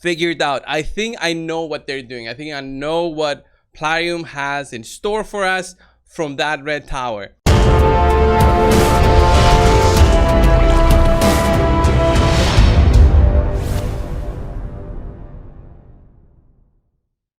figured out. I think I know what they're doing. I think I know what Plarium has in store for us from that red tower.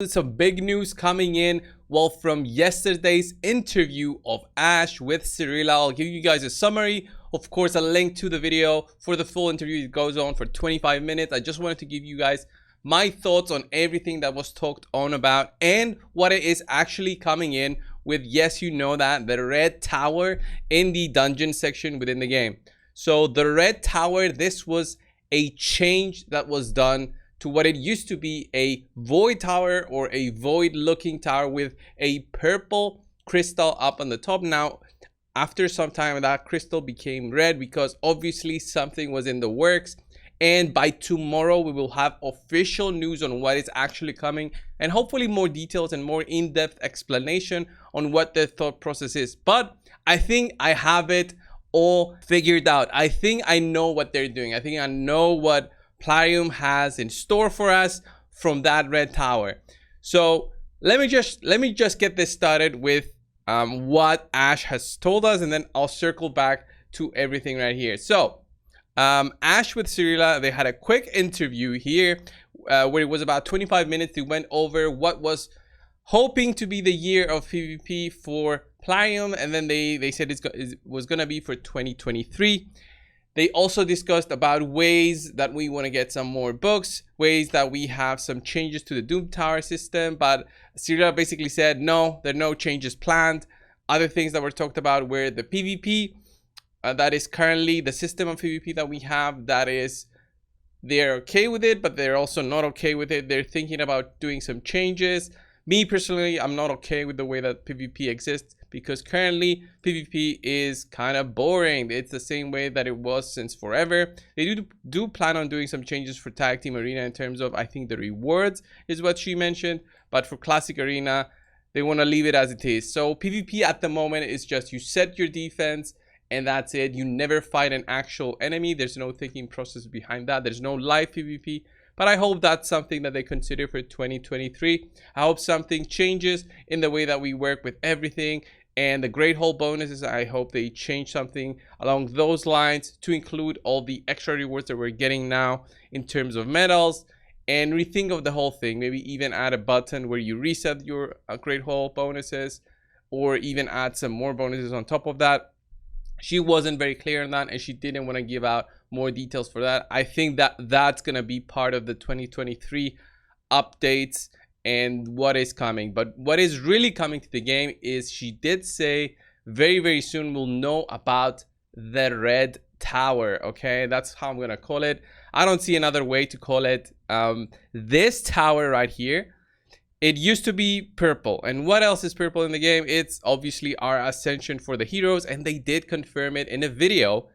Some big news coming in, well, from yesterday's interview of Ash with Cirilla. I'll give you guys a summary, of course a link to the video for the full interview. It goes on for 25 minutes. I just wanted to give you guys my thoughts on everything that was talked on about and what it is actually coming in with, yes, you know that, the red tower in the dungeon section within the game. So the red tower, this was a change that was done to what it used to be, a void tower or a void looking tower with a purple crystal up on the top. Now, after some time, that crystal became red because obviously something was in the works. And by tomorrow, we will have official news on what is actually coming and hopefully more details and more in-depth explanation on what the thought process is. But I think I have it all figured out. I think I know what they're doing. I think I know what Plarium has in store for us from that red tower. So let me just get this started with what Ash has told us, and then I'll circle back to everything right here. So Ash with Cirilla, they had a quick interview here where it was about 25 minutes. They went over what was hoping to be the year of PvP for Plarium, and then they said it was gonna be for 2023. They also discussed about ways that we want to get some more books, ways that we have some changes to the Doom Tower system, but Cirilla basically said, no, there are no changes planned. Other things that were talked about were the PvP, that is currently the system of PvP that we have, that is, they're okay with it, but they're also not okay with it. They're thinking about doing some changes. Me personally, I'm not okay with the way that PvP exists because currently PvP is kind of boring. It's the same way that it was since forever. They do plan on doing some changes for Tag Team Arena in terms of, I think, the rewards is what she mentioned. But for Classic Arena, they want to leave it as it is. So PvP at the moment is just you set your defense and that's it. You never fight an actual enemy. There's no thinking process behind that. There's no live PvP. But I hope that's something that they consider for 2023. I hope something changes in the way that we work with everything. And the Great Hall bonuses, I hope they change something along those lines to include all the extra rewards that we're getting now in terms of medals. And rethink of the whole thing. Maybe even add a button where you reset your Great Hall bonuses. Or even add some more bonuses on top of that. She wasn't very clear on that, and she didn't want to give out more details for that. I think that that's going to be part of the 2023 updates and what is coming. But what is really coming to the game is she did say very, very soon we'll know about the red tower. Okay, that's how I'm going to call it. I don't see another way to call it. This tower right here, it used to be purple. And what else is purple in the game? It's obviously our Ascension for the heroes. And they did confirm it in a video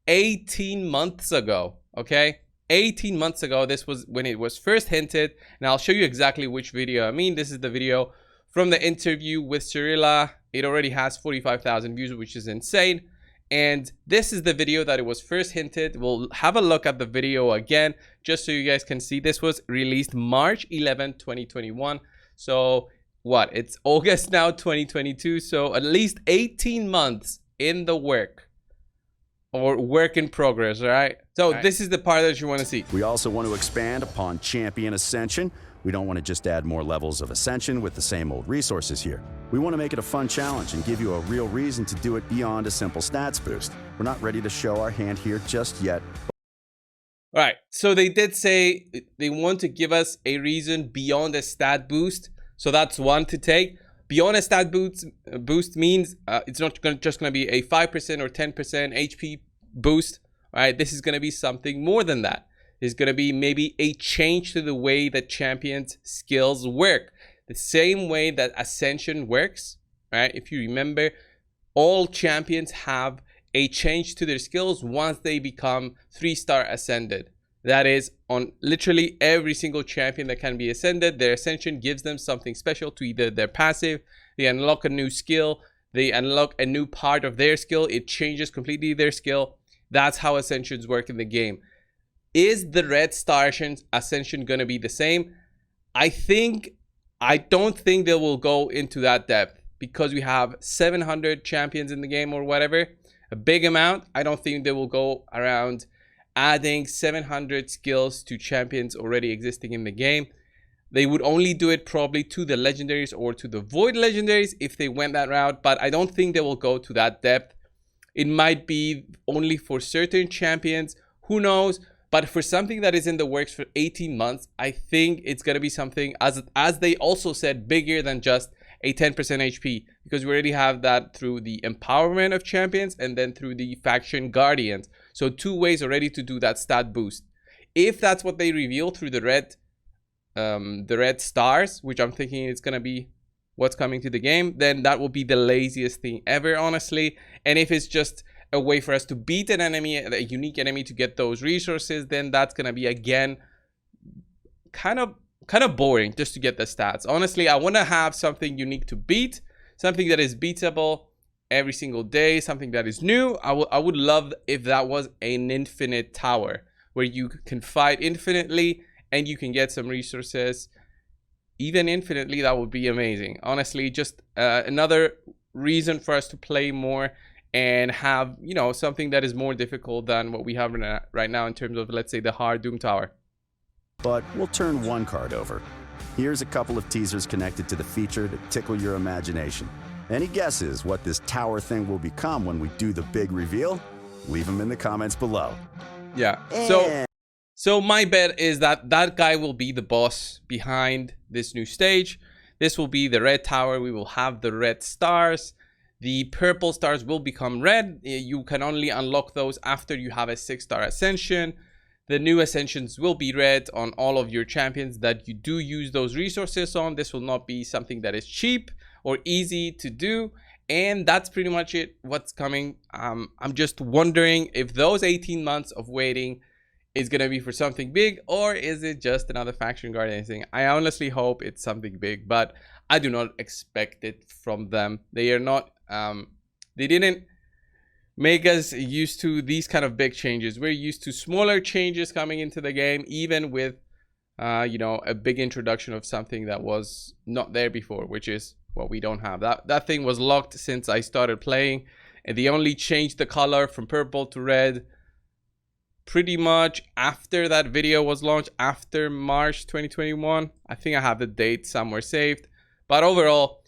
18 months ago. Okay, 18 months ago. This was when it was first hinted. And I'll show you exactly which video I mean. This is the video from the interview with Cirilla. It already has 45,000 views, which is insane. And this is the video that it was first hinted. We'll have a look at the video again, just so you guys can see. This was released March 11, 2021. So what? It's August now, 2022. So at least 18 months in the work or work in progress, all right? So this is the part that you want to see. We also want to expand upon Champion Ascension. We don't want to just add more levels of Ascension with the same old resources here. We want to make it a fun challenge and give you a real reason to do it beyond a simple stats boost. We're not ready to show our hand here just yet. All right, so they did say they want to give us a reason beyond a stat boost. So that's one to take. Beyond a stat boost means it's not just going to be a 5% or 10% HP boost. All right, this is going to be something more than that. Is going to be maybe a change to the way that champions' skills work. The same way that Ascension works, right? If you remember, all champions have a change to their skills once they become 3-star ascended. That is, on literally every single champion that can be ascended, their Ascension gives them something special to either their passive, they unlock a new skill, they unlock a new part of their skill, it changes completely their skill. That's how Ascensions work in the game. Is the red star Ascension going to be the same? I don't think they will go into that depth because we have 700 champions in the game or whatever, a big amount. I don't think they will go around adding 700 skills to champions already existing in the game. They would only do it probably to the legendaries or to the void legendaries if they went that route, but I don't think they will go to that depth. It might be only for certain champions, who knows? But for something that is in the works for 18 months, I think it's going to be something, as they also said, bigger than just a 10% HP. Because we already have that through the empowerment of champions and then through the faction guardians. So 2 ways already to do that stat boost. If that's what they reveal through the red stars, which I'm thinking it's going to be what's coming to the game, then that will be the laziest thing ever, honestly. And if it's just a way for us to beat an enemy, a unique enemy, to get those resources, then that's gonna be, again, kind of boring just to get the stats. Honestly, I want to have something unique to beat, something that is beatable every single day, something that is new. I would love if that was an infinite tower where you can fight infinitely and you can get some resources even infinitely. That would be amazing. Honestly, just another reason for us to play more and have, you know, something that is more difficult than what we have right now in terms of, let's say, the hard Doom Tower. But we'll turn one card over. Here's a couple of teasers connected to the feature to tickle your imagination. Any guesses what this tower thing will become when we do the big reveal? Leave them in the comments below. Yeah, so my bet is that that guy will be the boss behind this new stage. This will be the red tower. We will have the red stars. The purple stars will become red. You can only unlock those after you have a 6-star Ascension. The new Ascensions will be red on all of your champions that you do use those resources on. This will not be something that is cheap or easy to do. And that's pretty much it, what's coming. I'm just wondering if those 18 months of waiting is going to be for something big, or is it just another faction guardian thing? I honestly hope it's something big, but I do not expect it from them. They are not, they didn't make us used to these kind of big changes. We're used to smaller changes coming into the game, even with, you know, a big introduction of something that was not there before, which is what we don't have. That thing was locked since I started playing, and they only changed the color from purple to red pretty much after that video was launched, after March 2021. I think I have the date somewhere saved, but overall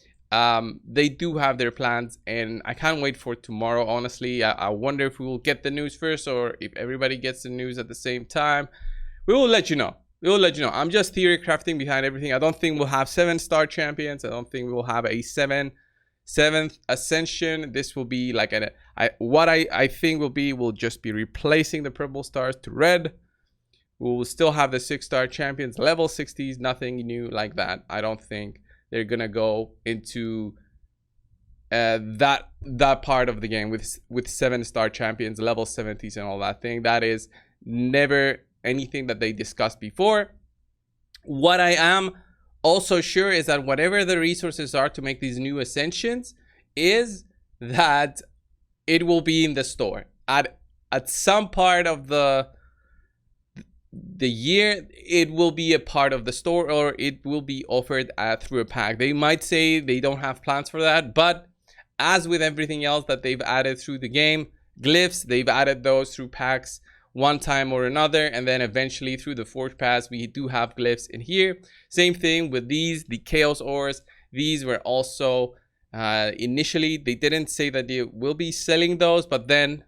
they do have their plans, and I can't wait for tomorrow. Honestly, I wonder if we will get the news first or if everybody gets the news at the same time. We will let you know. I'm just theory crafting behind everything. I don't think we'll have 7-star champions. I don't think we will have a 7th Ascension. This will be like what I think will just be replacing the purple stars to red. We will still have the 6-star champions, level 60s, nothing new like that. I don't think they're gonna go into that part of the game with 7-star champions, level 70s and all that thing. That is never anything that they discussed before. What I am also sure is that whatever the resources are to make these new Ascensions, is that it will be in the store at some part of the year. It will be a part of the store, or it will be offered through a pack. They might say they don't have plans for that, but as with everything else that they've added through the game, glyphs, they've added those through packs one time or another, and then eventually through the Forge Pass we do have glyphs in here. Same thing with these, the Chaos Ores. These were also initially, they didn't say that they will be selling those, but then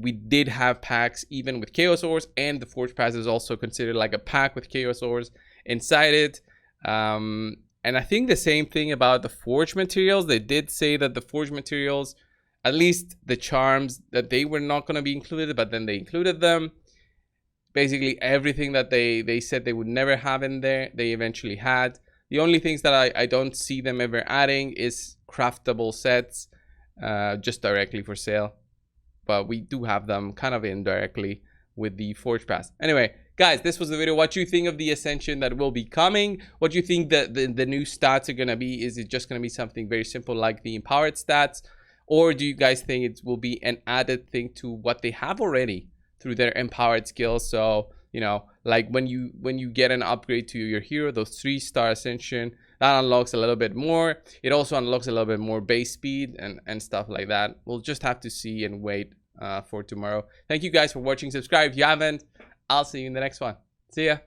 we did have packs even with Chaos Ores, and the Forge Pass is also considered like a pack with Chaos Ores inside it. And I think the same thing about the Forge materials. They did say that the Forge materials, at least the charms, that they were not going to be included, but then they included them. Basically everything that they said they would never have in there, they eventually had. The only things that I don't see them ever adding is craftable sets, just directly for sale. But we do have them kind of indirectly with the Forge Pass. Anyway, guys, this was the video. What do you think of the Ascension that will be coming? What do you think that the new stats are going to be? Is it just going to be something very simple like the empowered stats? Or do you guys think it will be an added thing to what they have already through their empowered skills. So, you know, like when you get an upgrade to your hero, those 3-star Ascension, that unlocks a little bit more. It also unlocks a little bit more base speed and stuff like that. We'll just have to see and wait for tomorrow. Thank you guys for watching. Subscribe if you haven't. I'll see you in the next one. See ya.